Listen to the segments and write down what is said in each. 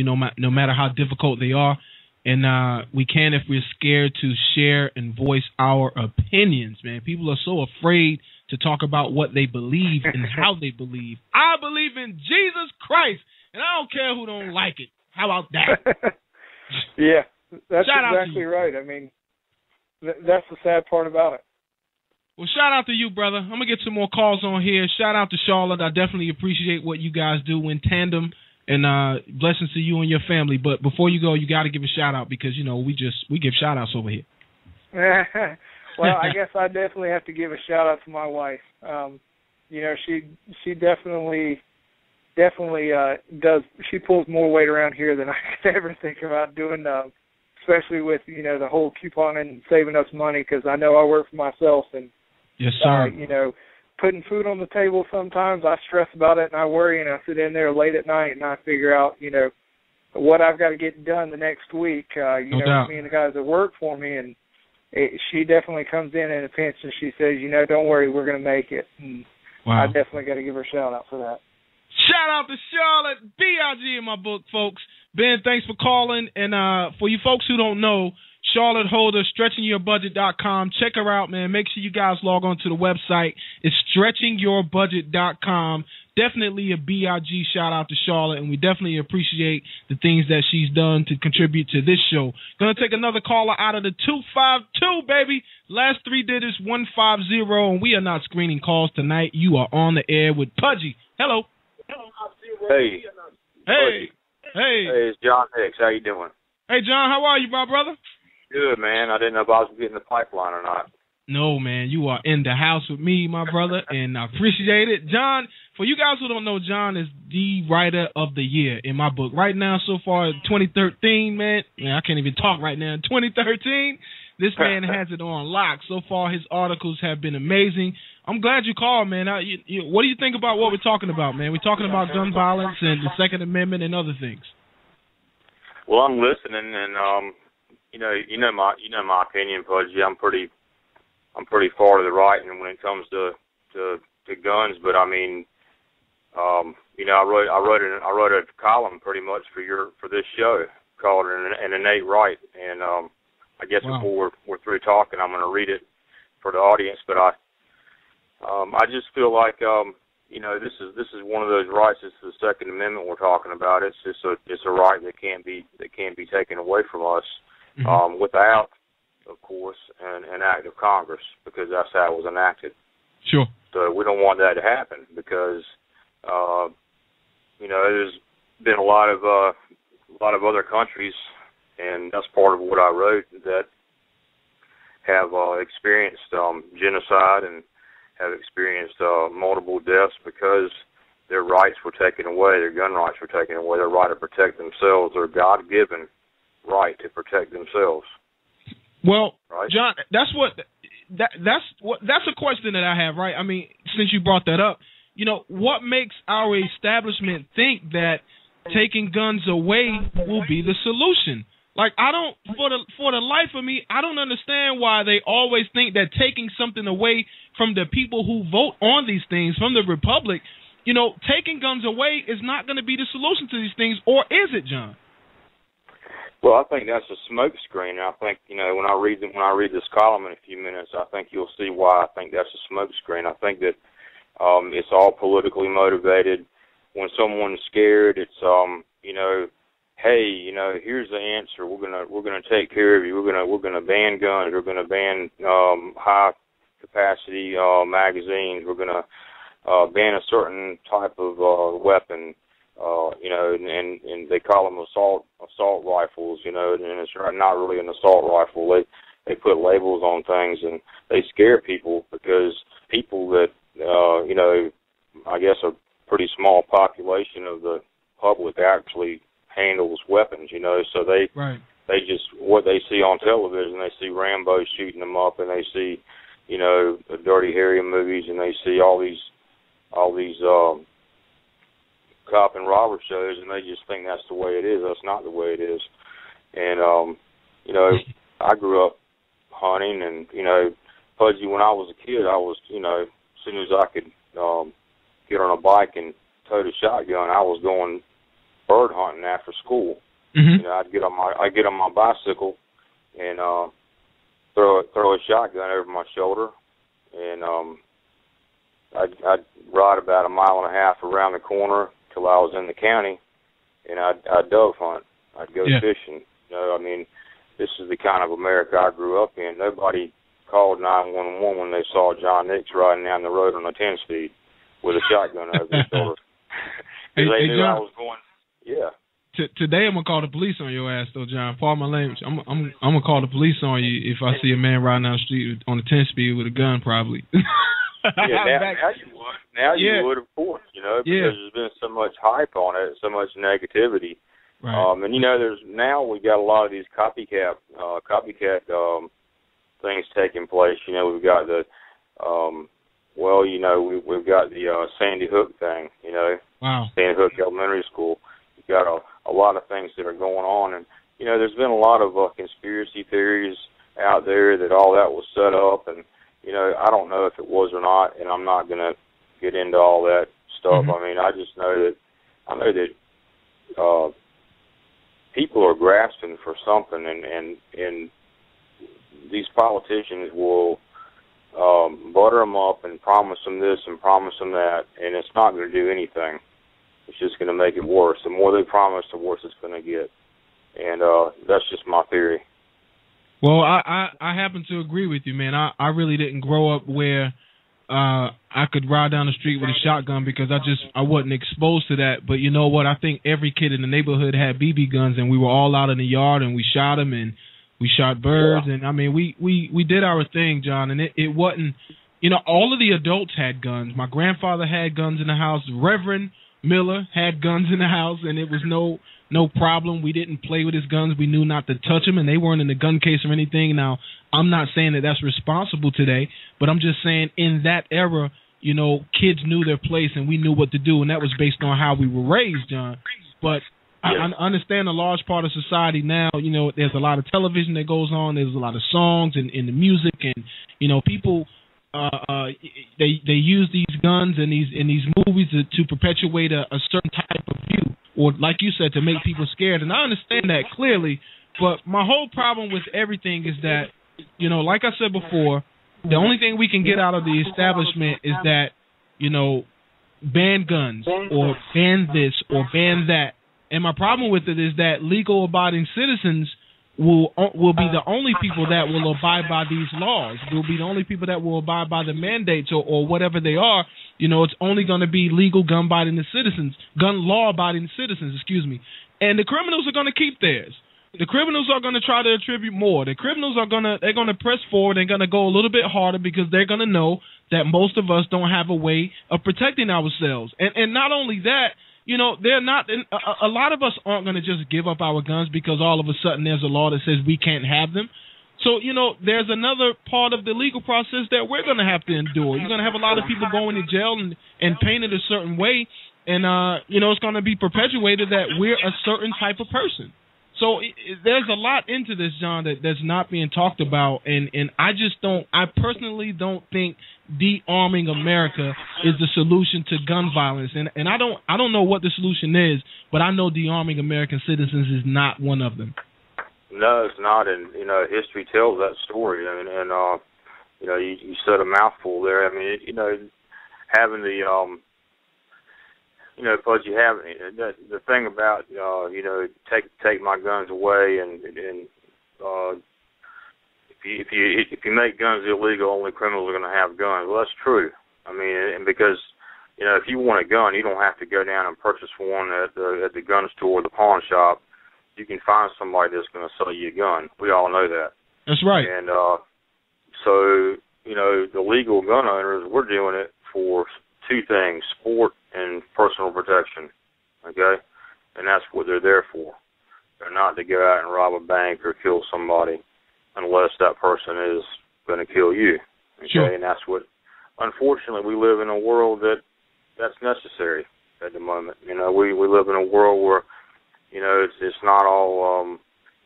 no matter how difficult they are. And we can if we're scared to share and voice our opinions, man. People are so afraid to talk about what they believe and how they believe. I believe in Jesus Christ, and I don't care who don't like it. How about that? Yeah, that's exactly right. I mean, that's the sad part about it. Well, shout out to you, brother. I'm going to get some more calls on here. Shout out to Charlotte. I definitely appreciate what you guys do in tandem, and blessings to you and your family. But before you go, you got to give a shout-out because, we give shout-outs over here. Well, I guess I definitely have to give a shout-out to my wife. She definitely does. She pulls more weight around here than I could ever think about doing, especially with, the whole couponing and saving us money, because I know I work for myself. And yes, sir. Putting food on the table, sometimes I stress about it and I worry, and I sit in there late at night and I figure out, what I've got to get done the next week. No doubt. Me and the guys that work for me, and she definitely comes in a pinch and she says, don't worry, we're going to make it. And wow. I definitely got to give her a shout out for that. Shout out to Charlotte, B.I.G. in my book, folks. Ben, thanks for calling. And for you folks who don't know, Charlotte Holder, stretchingyourbudget.com. Check her out, man. Make sure you guys log on to the website. It's stretchingyourbudget.com. Definitely a B.I.G. shout out to Charlotte, and we definitely appreciate the things that she's done to contribute to this show. Going to take another caller out of the 252, baby. Last three digits, 150, and we are not screening calls tonight. You are on the air with Pudgy. Hello. Hey. Hey. Hey, it's John Nix. How you doing? Hey, John, how are you, my brother? Good, man. I didn't know if I was getting the pipeline or not. No, man, you are in the house with me, my brother, and I appreciate it. John, for you guys who don't know, John is the writer of the year in my book. Right now, so far, 2013, man, I can't even talk right now. 2013, this man has it on lock. So far, his articles have been amazing. I'm glad you called, man. What do you think about what we're talking about, man? We're talking about gun violence and the Second Amendment and other things. Well, I'm listening, and you know my opinion, Pudgy. I'm pretty far to the right, and when it comes to guns. But I mean, I wrote a column pretty much for this show called "An Innate Right," and I guess before we're through talking, I'm going to read it for the audience. But I just feel like this is one of those rights. It's the Second Amendment we're talking about. It's a right that can't be taken away from us without, of course, an act of Congress, because that's how it was enacted. Sure. So we don't want that to happen because there's been a lot of other countries, and that's part of what I wrote, that have experienced genocide and have experienced multiple deaths because their rights were taken away, their gun rights were taken away, their right to protect themselves, their God-given right to protect themselves. Well, right? John, that's a question that I have, right? I mean, since you brought that up, what makes our establishment think that taking guns away will be the solution? Like, for the life of me, I don't understand why they always think that taking something away from the people who vote on these things, from the Republic, taking guns away is not going to be the solution to these things, or is it, John? Well, I think that's a smokescreen. I think when I read this column in a few minutes, I think you'll see why I think that's a smokescreen. I think that it's all politically motivated. When someone's scared, it's hey, here's the answer. We're gonna take care of you. We're gonna ban guns. We're gonna ban high capacity magazines. We're gonna ban a certain type of weapon. And they call them assault rifles, and it's not really an assault rifle. They put labels on things, and they scare people because people that, I guess a pretty small population of the public actually handles weapons, so they just, what they see on television, they see Rambo shooting them up, and they see, the Dirty Harry movies, and they see all these cop and robber shows, and they just think that's the way it is. That's not the way it is. And I grew up hunting, and Pudgy, when I was a kid, I was, as soon as I could get on a bike and tote a shotgun, I was going bird hunting after school. Mm-hmm. You know, I'd get on my bicycle and throw a shotgun over my shoulder, and I'd ride about 1.5 miles around the corner till I was in the county, and I'd dove hunt. I'd go fishing. You know, I mean, this is the kind of America I grew up in. Nobody called 911 when they saw John Nix riding down the road on a 10-speed with a shotgun over his shoulder. They knew John, I was going. Yeah. Today I'm gonna call the police on your ass, though, John. Pardon my language. I'm gonna call the police on you if I see a man riding down the street on a 10-speed with a gun, probably. Now you would. Now you would, of course. You know, because there's been so much hype on it, so much negativity. Right. And you know, we got a lot of these copycat things taking place. You know, we've got the we've got the Sandy Hook thing. You know, wow. Sandy Hook Elementary School. You've got a lot of things that are going on, and you know, there's been a lot of conspiracy theories out there that all that was set up, and you know, I don't know if it was or not, and I'm not gonna get into all that stuff. Mm-hmm. I mean, I just know that people are grasping for something, and these politicians will butter them up and promise them this and promise them that, and it's not going to do anything. It's just going to make it worse. The more they promise, the worse it's going to get. And that's just my theory. Well, I happen to agree with you, man. I really didn't grow up where I could ride down the street with a shotgun because I wasn't exposed to that. But you know what? I think every kid in the neighborhood had BB guns, and we were all out in the yard, and we shot them, and we shot birds. And, I mean, we did our thing, John, and it wasn't, you know, all of the adults had guns. My grandfather had guns in the house. Reverend Miller had guns in the house, and it was no problem. We didn't play with his guns. We knew not to touch them, and they weren't in the gun case or anything. Now, I'm not saying that that's responsible today, but I'm just saying in that era, you know, kids knew their place, and we knew what to do, and that was based on how we were raised, John. But I understand a large part of society now, you know, there's a lot of television that goes on, there's a lot of songs and the music, and, you know, people they use these guns and these movies to perpetuate a certain type of view, or like you said, to make people scared. And I understand that clearly, but my whole problem with everything is that, you know, like I said before, the only thing we can get out of the establishment is that, you know, ban guns or ban this or ban that. And my problem with it is that legal abiding citizens will be the only people that will abide by these laws. Will be the only people that will abide by the mandates or whatever they are. You know, it's only going to be legal gun law abiding citizens, and the criminals are going to keep theirs. The criminals are going to try to attribute more. The criminals are going to press forward. They're going to go a little bit harder because they're going to know that most of us don't have a way of protecting ourselves. And not only that, you know, they're not. A lot of us aren't going to just give up our guns because all of a sudden there's a law that says we can't have them. So, you know, there's another part of the legal process that we're going to have to endure. You're going to have a lot of people going to jail and painted a certain way, and you know, it's going to be perpetuated that we're a certain type of person. So there's a lot into this, John, that's not being talked about, and I personally don't think de-arming America is the solution to gun violence, and I don't know what the solution is, but I know de-arming American citizens is not one of them. No, it's not, and you know, history tells that story, and you know, you said a mouthful there. I mean, you know, having the you know, because you have the thing about you know, take my guns away, and if you make guns illegal, only criminals are going to have guns. Well, that's true. I mean, and because you know, if you want a gun, you don't have to go down and purchase one at the gun store or the pawn shop. You can find somebody that's going to sell you a gun. We all know that. That's right. And so you know, the legal gun owners, we're doing it for two things: sport and personal protection, okay? And that's what they're there for. They're not to go out and rob a bank or kill somebody unless that person is going to kill you, okay? Sure. And that's what, unfortunately, we live in a world that's necessary at the moment. You know, we live in a world where, you know, it's not all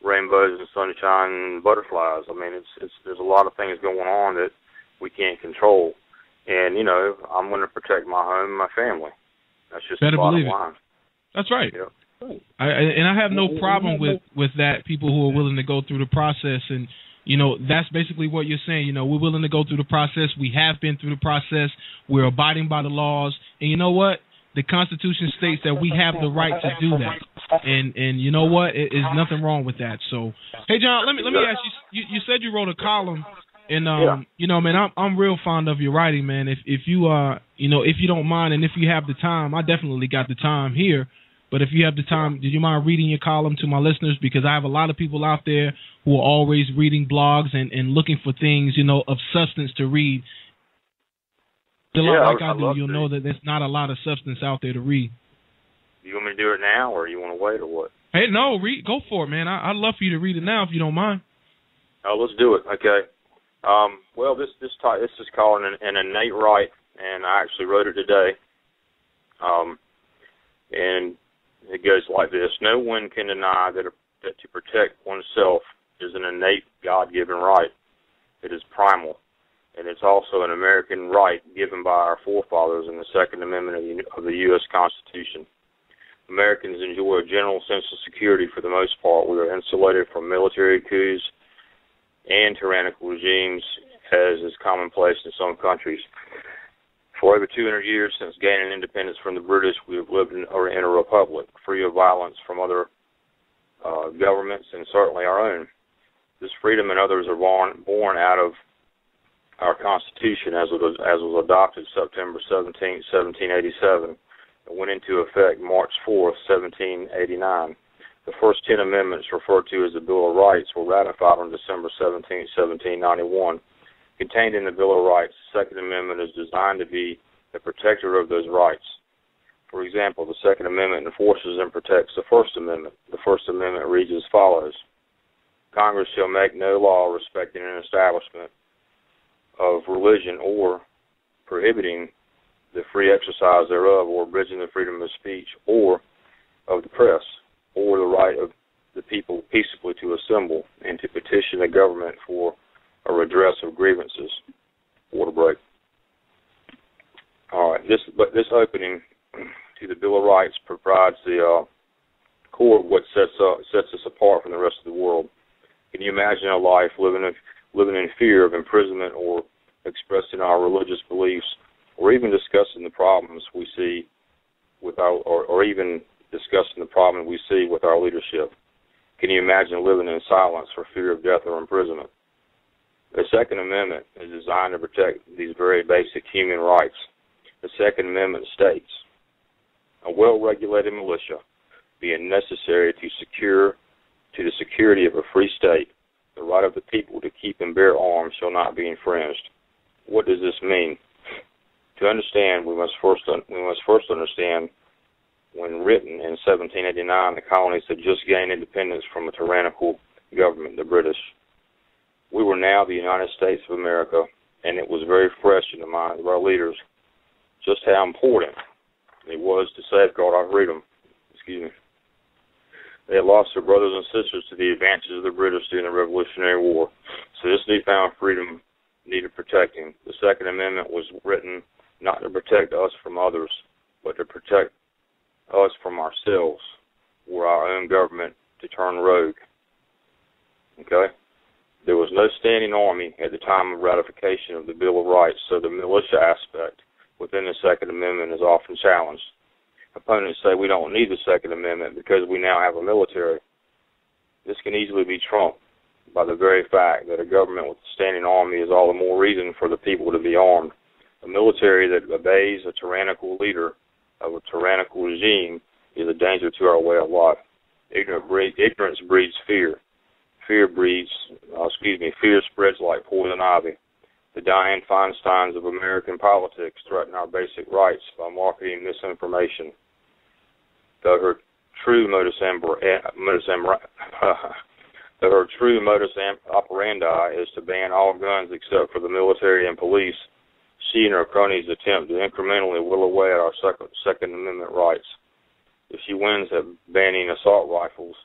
rainbows and sunshine and butterflies. I mean, there's a lot of things going on that we can't control. And, you know, I'm going to protect my home and my family. That's just the bottom line. That's right. Yeah. And I have no problem with that, people who are willing to go through the process. And, you know, that's basically what you're saying. You know, we're willing to go through the process. We have been through the process. We're abiding by the laws. And you know what? The Constitution states that we have the right to do that. And you know what? There's nothing wrong with that. So, hey, John, let me ask you, you said you wrote a column. And, you know, man, I'm real fond of your writing, man. If you, you know, if you don't mind and if you have the time, I definitely got the time here. But if you have the time, do you mind reading your column to my listeners? Because I have a lot of people out there who are always reading blogs and looking for things, you know, of substance to read. Like I do, you'll know that there's not a lot of substance out there to read. You want me to do it now, or you want to wait, or what? Hey, no, go for it, man. I'd love for you to read it now if you don't mind. Oh, let's do it. Okay. Well, this is called an innate right, and I actually wrote it today. And it goes like this: no one can deny that to protect oneself is an innate God-given right. It is primal, and it's also an American right given by our forefathers in the Second Amendment of the U.S. Constitution. Americans enjoy a general sense of security for the most part. We are insulated from military coups and tyrannical regimes, as is commonplace in some countries. For over 200 years since gaining independence from the British, we have lived in a republic, free of violence from other governments and certainly our own. This freedom and others are born out of our Constitution as was adopted September 17, 1787, and went into effect March 4, 1789. The first 10 amendments, referred to as the Bill of Rights, were ratified on December 17, 1791. Contained in the Bill of Rights, the Second Amendment is designed to be the protector of those rights. For example, the Second Amendment enforces and protects the First Amendment. The First Amendment reads as follows: Congress shall make no law respecting an establishment of religion or prohibiting the free exercise thereof, or abridging the freedom of speech or of the press, or the right of the people peaceably to assemble and to petition the government for a redress of grievances. Water break. All right, this opening to the Bill of Rights provides the core of what sets us apart from the rest of the world. Can you imagine a life living in fear of imprisonment, or expressing our religious beliefs, or even discussing the problems we see with or even discussing the problem we see with our leadership? Can you imagine living in silence for fear of death or imprisonment? The Second Amendment is designed to protect these very basic human rights. The Second Amendment states, a well-regulated militia, being necessary to the security of a free state, the right of the people to keep and bear arms shall not be infringed. What does this mean? To understand, we must first understand, when written in 1789, the colonies had just gained independence from a tyrannical government, the British. We were now the United States of America, and it was very fresh in the minds of our leaders just how important it was to safeguard our freedom. They had lost their brothers and sisters to the advances of the British during the Revolutionary War, so this newfound freedom needed protecting. The Second Amendment was written not to protect us from others, but to protect us from ourselves, or our own government to turn rogue. Okay? There was no standing army at the time of ratification of the Bill of Rights, so the militia aspect within the Second Amendment is often challenged. Opponents say we don't need the Second Amendment because we now have a military. This can easily be trumped by the very fact that a government with a standing army is all the more reason for the people to be armed. A military that obeys a tyrannical leader of a tyrannical regime is a danger to our way of life. Ignorance breeds fear. Fear spreads like poison ivy. The Dianne Feinsteins of American politics threaten our basic rights by marketing misinformation. Though her true modus operandi is to ban all guns except for the military and police, she and her cronies attempt to incrementally whittle away at our Second Amendment rights. If she wins at banning assault rifles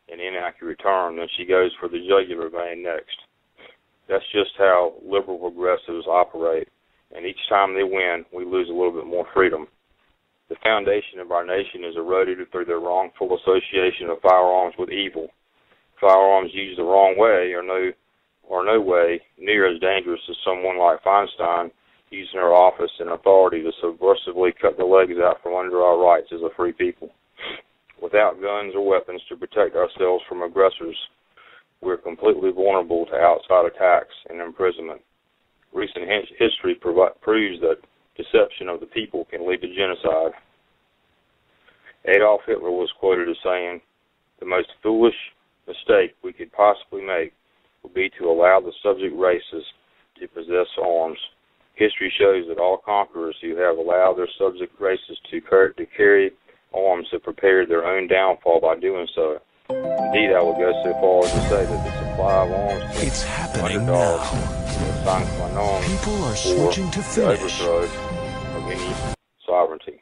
in inaccurate term, then she goes for the jugular vein next. That's just how liberal progressives operate, and each time they win, we lose a little bit more freedom. The foundation of our nation is eroded through the wrongful association of firearms with evil. Firearms used the wrong way are no way near as dangerous as someone like Feinstein using her office and authority to subversively cut the legs out from under our rights as a free people. Without guns or weapons to protect ourselves from aggressors, we're completely vulnerable to outside attacks and imprisonment. Recent history proves that deception of the people can lead to genocide. Adolf Hitler was quoted as saying, "The most foolish mistake we could possibly make would be to allow the subject races to possess arms. History shows that all conquerors who have allowed their subject races to carry arms have prepared their own downfall by doing so. Indeed, I would go so far as to say that the supply of arms to it's happening underdogs now. People are switching to finish. The overthrow of any sovereignty.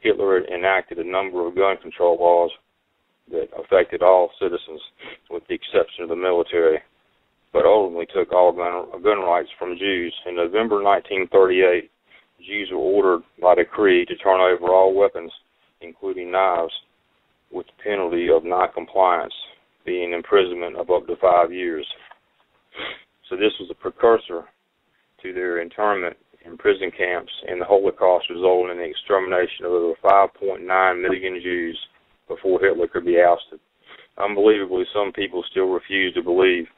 Hitler enacted a number of gun control laws that affected all citizens, with the exception of the military, but ultimately took all gun rights from Jews. In November 1938, Jews were ordered by decree to turn over all weapons, including knives, with the penalty of noncompliance being imprisonment of up to 5 years. So this was a precursor to their internment in prison camps, and the Holocaust resulted in the extermination of over 5.9 million Jews before Hitler could be ousted. Unbelievably, some people still refuse to believe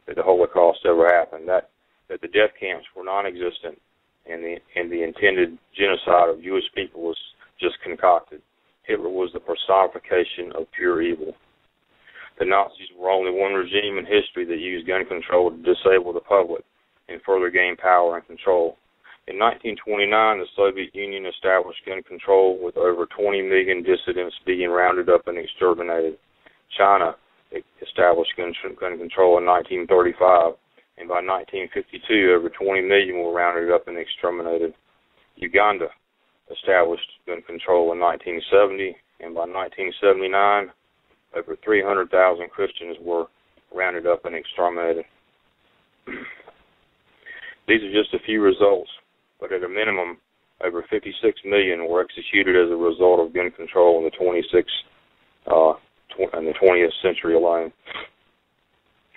that the Holocaust ever happened, that the death camps were non-existent, and the intended genocide of Jewish people was just concocted. Hitler was the personification of pure evil. The Nazis were only one regime in history that used gun control to disable the public and further gain power and control. In 1929, the Soviet Union established gun control, with over 20 million dissidents being rounded up and exterminated. China established gun control in 1935, and by 1952, over 20 million were rounded up and exterminated. Uganda established gun control in 1970, and by 1979, over 300,000 Christians were rounded up and exterminated. These are just a few results, but at a minimum, over 56 million were executed as a result of gun control in the 20th century alone.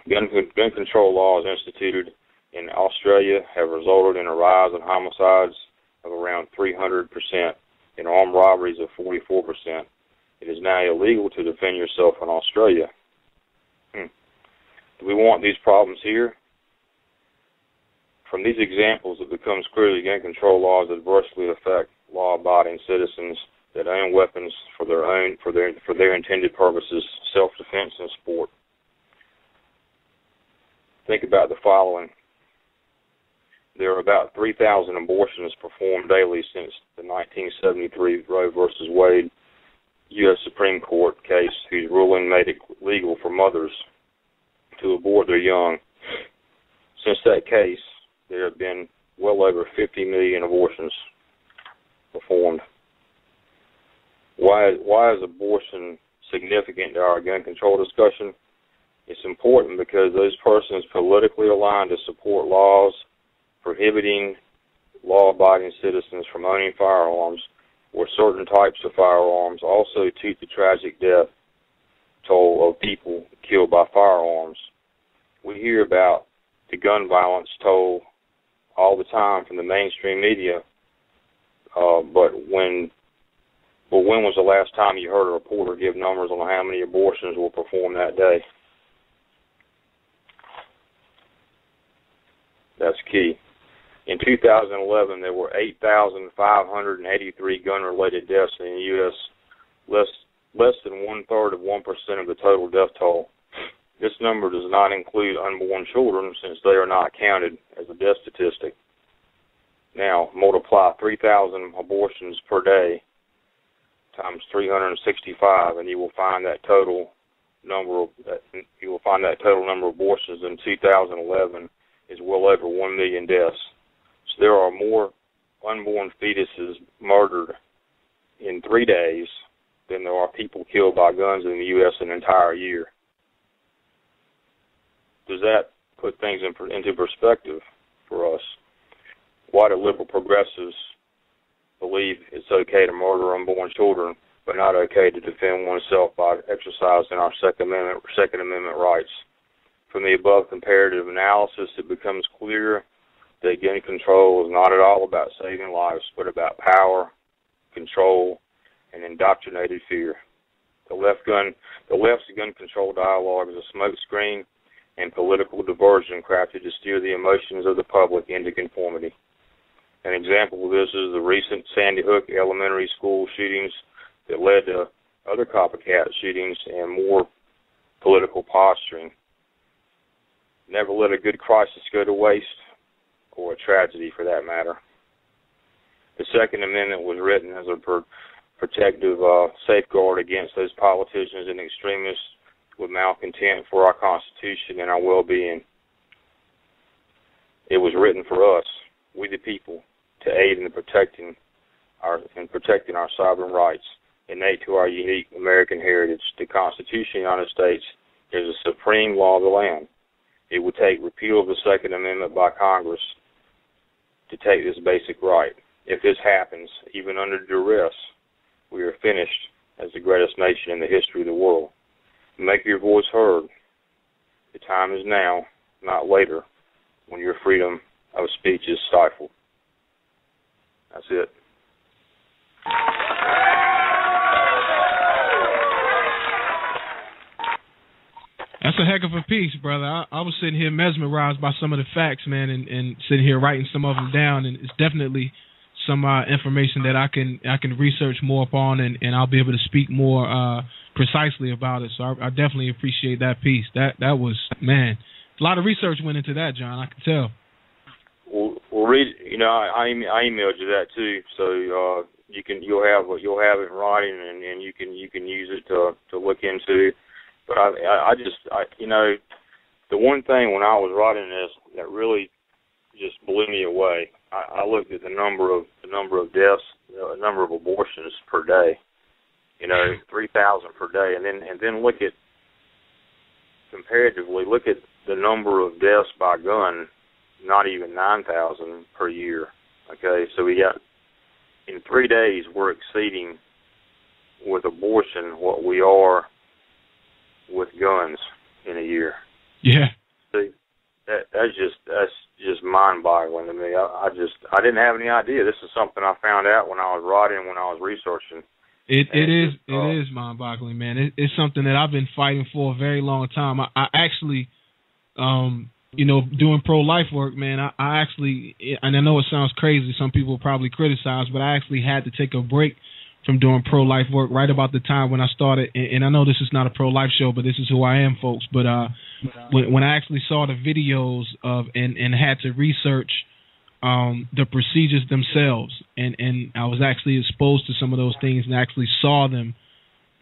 Gun control laws instituted in Australia have resulted in a rise in homicides of around 300% and armed robberies of 44%. It is now illegal to defend yourself in Australia. Do we want these problems here? From these examples, it becomes clear that gun control laws adversely affect law-abiding citizens that own weapons for their intended purposes, self-defense and sport. Think about the following. There are about 3,000 abortions performed daily since the 1973 Roe v. Wade U.S. Supreme Court case, whose ruling made it legal for mothers to abort their young. Since that case, there have been well over 50 million abortions performed. Why is abortion significant to our gun control discussion? It's important because those persons politically aligned to support laws prohibiting law-abiding citizens from owning firearms or certain types of firearms also toot the tragic death toll of people killed by firearms. We hear about the gun violence toll all the time from the mainstream media, but when was the last time you heard a reporter give numbers on how many abortions were performed that day? That's key. In 2011, there were 8,583 gun-related deaths in the U.S., less than 1/3 of 1% of the total death toll. This number does not include unborn children, since they are not counted as a death statistic. Now, multiply 3,000 abortions per day times 365, and you will find that total number of abortions in 2011 is well over 1 million deaths. So there are more unborn fetuses murdered in 3 days than there are people killed by guns in the U.S. an entire year. Does that put things into perspective for us? Why do liberal progressives believe it's okay to murder unborn children, but not okay to defend oneself by exercising our Second Amendment rights. From the above comparative analysis, it becomes clear that gun control is not at all about saving lives, but about power, control, and indoctrinated fear. The left's gun control dialogue is a smokescreen and political diversion crafted to steer the emotions of the public into conformity. An example of this is the recent Sandy Hook elementary school shootings that led to other copycat shootings and more political posturing. Never let a good crisis go to waste, or a tragedy for that matter. The Second Amendment was written as a protective safeguard against those politicians and extremists with malcontent for our Constitution and our well-being. It was written for us, we the people, to aid in protecting our sovereign rights, innate to our unique American heritage. The Constitution of the United States is the supreme law of the land. It would take repeal of the Second Amendment by Congress to take this basic right. If this happens, even under duress, we are finished as the greatest nation in the history of the world. Make your voice heard. The time is now, not later, when your freedom of speech is stifled. That's it. That's a heck of a piece, brother. I was sitting here mesmerized by some of the facts, man, and sitting here writing some of them down, and it's definitely some information that I can research more upon, and I'll be able to speak more precisely about it. So I definitely appreciate that piece. That was, man, a lot of research went into that, John. I can tell. Well, read. You know, I emailed you that too, so you'll have it in writing, and you can use it to look into. But I you know, the one thing when I was writing this that really just blew me away. I looked at the number of deaths, the number of abortions per day. You know, 3,000 per day, and then look at comparatively look at the number of deaths by gun. Not even 9,000 per year. Okay, so we got in 3 days we're exceeding with abortion what we are with guns in a year. Yeah. See, that's just mind-boggling to me. I didn't have any idea. This is something I found out when I was writing, when I was researching. It is mind-boggling, man. It's something that I've been fighting for a very long time. I actually, you know, doing pro-life work, man, I actually, and I know it sounds crazy, some people probably criticize, but I actually had to take a break from doing pro-life work right about the time when I started, and I know this is not a pro-life show, but this is who I am, folks, but when I actually saw the videos of and had to research the procedures themselves, and I was actually exposed to some of those things and actually saw them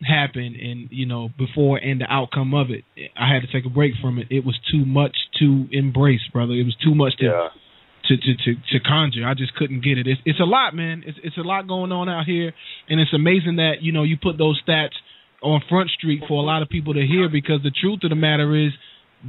happen, and you know, before and the outcome of it, I had to take a break from it. It was too much to embrace, brother. It was too much to conjure. I just couldn't get it. It's a lot, man. It's a lot going on out here, and it's amazing that, you know, you put those stats on Front Street for a lot of people to hear, because the truth of the matter is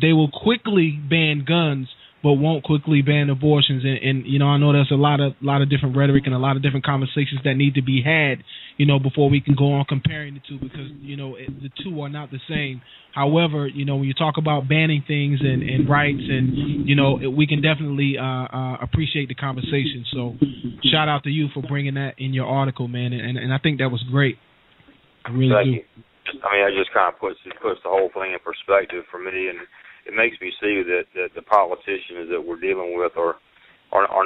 they will quickly ban guns but won't quickly ban abortions. And you know, I know there's a lot of different rhetoric and a lot of different conversations that need to be had, you know, before we can go on comparing the two, because, you know, the two are not the same. However, you know, when you talk about banning things and rights, and, you know, we can definitely appreciate the conversation. So shout out to you for bringing that in your article, man. And I think that was great. I really do. I mean, it just kind of puts the whole thing in perspective for me, and it makes me see that the politicians that we're dealing with are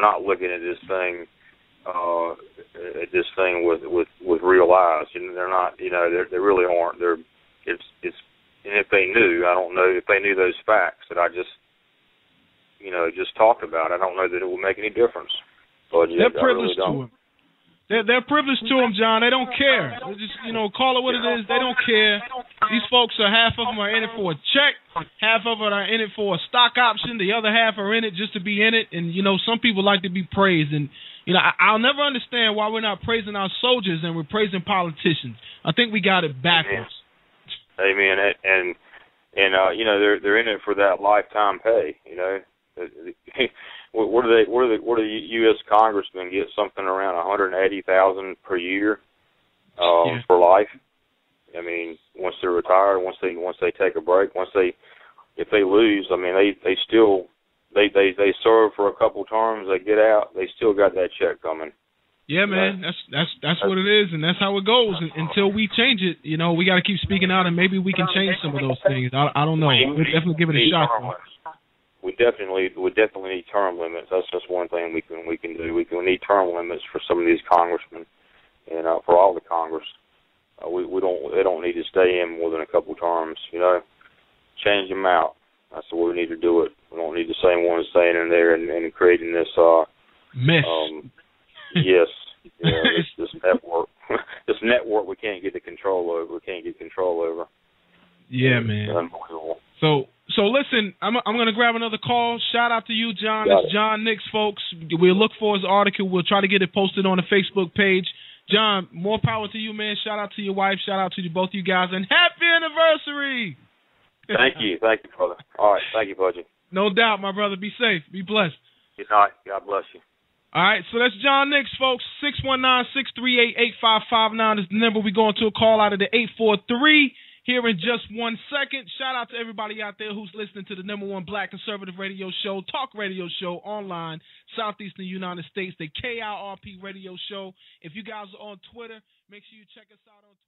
not looking at this thing with real eyes. You know, they're not. You know, they really aren't. And if they knew, I don't know if they knew those facts that I just talked about, I don't know that it would make any difference. But they're privileged to them. They're privileged to them, John. They don't care. They just, you know, call it what it is. They don't care. These folks half of them are in it for a check. Half of them are in it for a stock option. The other half are in it just to be in it. And, you know, some people like to be praised. And, you know, I'll never understand why we're not praising our soldiers and we're praising politicians. I think we got it backwards. Amen. And you know, they're in it for that lifetime pay, you know. Where do the U.S. congressmen get something around $180,000 per year for life? I mean, once they're retired, once they take a break, if they lose, I mean, they still serve for a couple terms, they get out, they still got that check coming. Yeah, man, that's what it is, and that's how it goes. And until we change it, you know, we got to keep speaking out, and maybe we can change some of those things. I don't know. We'll definitely give it a shot. We definitely need term limits. That's just one thing we can do. We need term limits for some of these congressmen, and for all the Congress. They don't need to stay in more than a couple terms. You know, change them out. That's the way we need to do it. We don't need the same ones staying in there and creating this mess. Yes, this network. This network we can't get control over. Yeah, man. Unbelievable. So listen, I'm going to grab another call. Shout out to you, John. It's John Nix, folks. We'll look for his article. We'll try to get it posted on the Facebook page. John, more power to you, man. Shout out to your wife. Shout out to both you guys. And happy anniversary! Thank you, brother. All right, thank you, Budgie. No doubt, my brother. Be safe. Be blessed. Good night. God bless you. All right, so that's John Nix, folks. 619-638-8559 is the number. We're going to a call out of the 843 here in just 1 second. Shout out to everybody out there who's listening to the #1 Black conservative radio show, talk radio show online, Southeastern United States, the KIRP Radio Show. If you guys are on Twitter, make sure you check us out on Twitter.